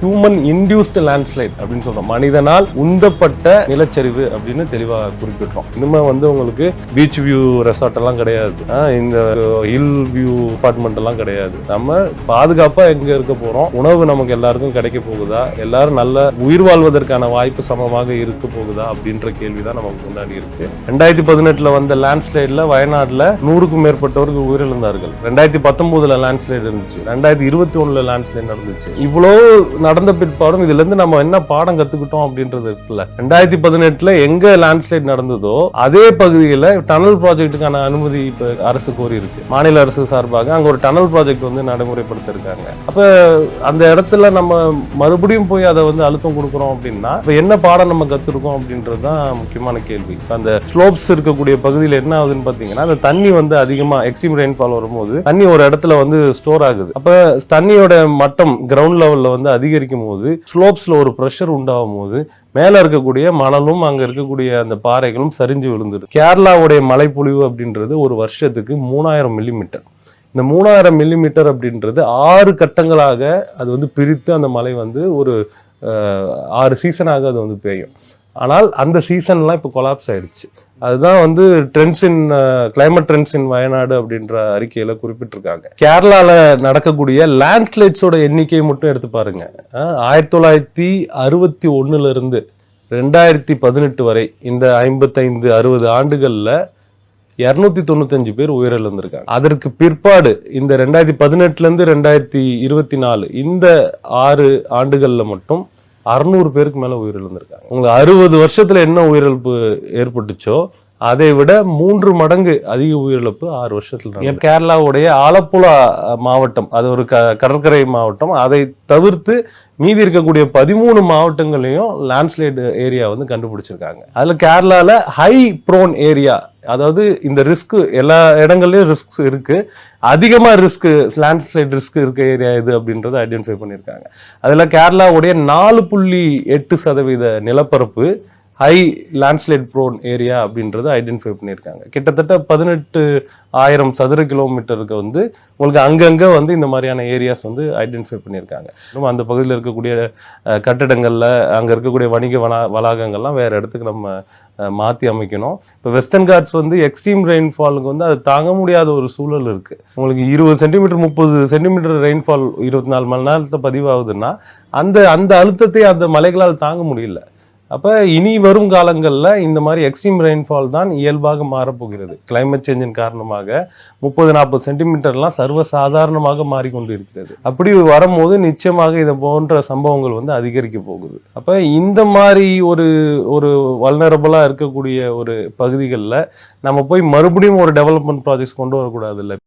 Human induced landslide அப்படின்னு சொல்றோம். மனிதனால் உந்தப்பட்ட நிலச்சரிவு அப்படின்னு தெளிவா குறிப்பிடுறோம். இனிமே உங்களுக்கு பீச் வியூ ரெசார்ட் எல்லாம் கிடையாது, இந்த ஹில் வியூ அபார்ட்மெண்ட் எல்லாம் கிடையாது. நம்ம பாதுகாப்பா எங்க இருக்க போறோம், உணவு நமக்கு எல்லாருக்கும் கிடைக்க போகுதா, எல்லாரும் நல்ல உயிர் வாழ்வதற்கான வாய்ப்பு சமமாக இருக்க போகுதா அப்படின்ற கேள்விதான் நமக்கு முன்னாடி இருக்கு. 2018 வந்த லேண்ட்ஸ்லைட்ல வயநாடுல 100க்கும் மேற்பட்டவர்கள் உயிரிழந்தார்கள். 2019 லேண்ட்ஸ்லைட் இருந்துச்சு, 2021 லேண்ட்ஸ்லைட் நடந்துச்சு. இவ்வளவு நடந்த பிற்பாடும் இதுல இருந்து நம்ம என்ன பாடம் கத்துக்கிட்டோம் அப்படின்றது இருக்குல்ல. 2018 எங்க லேண்ட்ஸ்லைட் நடந்ததோ அதே பகுதியில் டனல் ப்ராஜெக்டுக்கான அனுமதி இப்ப அரசு கோரி இருக்கு. மாநில அரசு சார்பாக அங்க ஒரு டனல் ப்ராஜெக்ட் நடைமுறைப்படுத்த இருக்காங்க. அப்ப அந்த இடத்துல நம்ம மறுபடியும் போய் அதை அழுத்தம் கொடுக்குறோம் அப்படின்னா இப்ப என்ன பாடம் நம்ம கத்துருக்கோம் அப்படின்றதுதான் முக்கியமான கேள்வி. அந்த ஸ்லோப்ஸ் இருக்கக்கூடிய பகுதியில் என்ன ஆகுதுன்னு பாத்தீங்கன்னா அந்த தண்ணி அதிகமா எக்ஸ்ட்ரீம் ரெயின்ஃபால் வரும்போது தண்ணி ஒரு இடத்துல ஸ்டோர் ஆகுது. அப்ப தண்ணியோட மட்டம் கிரவுண்ட் லெவல்ல அதிகரிக்கும் போது ஸ்லோப்ஸ்ல ஒரு பிரஷர் உண்டாகும் போது மேல இருக்கக்கூடிய மணலும் அங்க இருக்கக்கூடிய அந்த பாறைகளும் சரிஞ்சு விழுந்துடும். கேரளாவுடைய மழைப்பொழிவு அப்படின்றது ஒரு வருஷத்துக்கு 3000 மில்லிமீட்டர். இந்த 3000 மில்லிமீட்டர் அப்படின்றது 6 கட்டங்களாக அது பிரித்து அந்த மழை ஒரு 6 சீசனாக அது பெய்யும். ஆனால் அந்த சீசன்லாம் இப்போ கொலாப்ஸ் ஆயிடுச்சு. அதுதான் ட்ரெண்ட்ஸ் இன் கிளைமேட் ட்ரெண்ட்ஸ் இன் வயநாடு அப்படின்ற அறிக்கையில குறிப்பிட்டிருக்காங்க. கேரளால நடக்கக்கூடிய லேண்ட்ஸ்லைட்ஸோட எண்ணிக்கையை மட்டும் எடுத்து பாருங்க. 1961 இருந்து 2018 வரை இந்த 55-60 ஆண்டுகள்ல 295 பேர் உயிரிழந்திருக்காங்க. அதற்கு பிற்பாடு இந்த 2018 இருந்து 2024 இந்த 6 ஆண்டுகள்ல மட்டும் 600 பேருக்கு மேல உயிரிழந்திருக்காங்க. 60 வருஷத்துல என்ன உயிரிழப்பு ஏற்பட்டுச்சோ அதை விட 3 மடங்கு அதிக உயிரிழப்பு 6 வருஷத்துல. கேரளாவுடைய ஆலப்புழா மாவட்டம் அது ஒரு கடற்கரை மாவட்டம். அதை தவிர்த்து மீதி இருக்கக்கூடிய 13 மாவட்டங்களையும் லேண்ட்ஸ்லைட் ஏரியா கண்டுபிடிச்சிருக்காங்க. அதுல கேரளால ஹை ப்ரோன் ஏரியா, அதாவது இந்த ரிஸ்க் எல்லா இடங்கள்லயும் ரிஸ்க் இருக்கு, அதிகமா ரிஸ்க் லேண்ட்ஸ்லைட் ரிஸ்க் இருக்க ஏரியா இது அப்படின்றத ஐடென்டிஃபை பண்ணியிருக்காங்க. அதுல கேரளாவுடைய 4.8% நிலப்பரப்பு ஹை லேண்ட்ஸ்லைட் ப்ரோன் ஏரியா அப்படின்றத ஐடென்டிஃபை பண்ணியிருக்காங்க. கிட்டத்தட்ட 18,000 சதுர கிலோமீட்டருக்கு உங்களுக்கு அங்கங்க இந்த மாதிரியான ஏரியாஸ் ஐடென்டிஃபை பண்ணியிருக்காங்க. அந்த பகுதியில் இருக்கக்கூடிய கட்டடங்கள்ல அங்க இருக்கக்கூடிய வணிக வளாகங்கள்லாம் வேற இடத்துக்கு நம்ம மாற்றி அமைக்கணும். இப்போ வெஸ்டர்ன் காட்ஸ் எக்ஸ்ட்ரீம் ரெயின்ஃபாலுக்கு அது தாங்க முடியாத ஒரு சூழல் இருக்கு. உங்களுக்கு 20 சென்டிமீட்டர் 30 சென்டிமீட்டர் ரெயின்ஃபால் 24 மணி நேரத்தை பதிவாகுதுன்னா அந்த அழுத்தத்தை அந்த மலைகளால் தாங்க முடியல. அப்ப இனி வரும் காலங்களில் இந்த மாதிரி எக்ஸ்ட்ரீம் ரெயின்ஃபால் தான் இயல்பாக மாறப்போகிறது. கிளைமேட் சேஞ்சின் காரணமாக 30-40 சென்டிமீட்டர்லாம் சர்வசாதாரணமாக மாறிக்கொண்டு இருக்கிறது. அப்படி வரும்போது நிச்சயமாக இதை போன்ற சம்பவங்கள் அதிகரிக்க போகுது. அப்ப இந்த மாதிரி ஒரு வல்னரபிளா இருக்கக்கூடிய ஒரு பகுதிகளில் நம்ம போய் மறுபடியும் ஒரு டெவலப்மெண்ட் ப்ராஜெக்ட்ஸ் கொண்டு வரக்கூடாது இல்லை.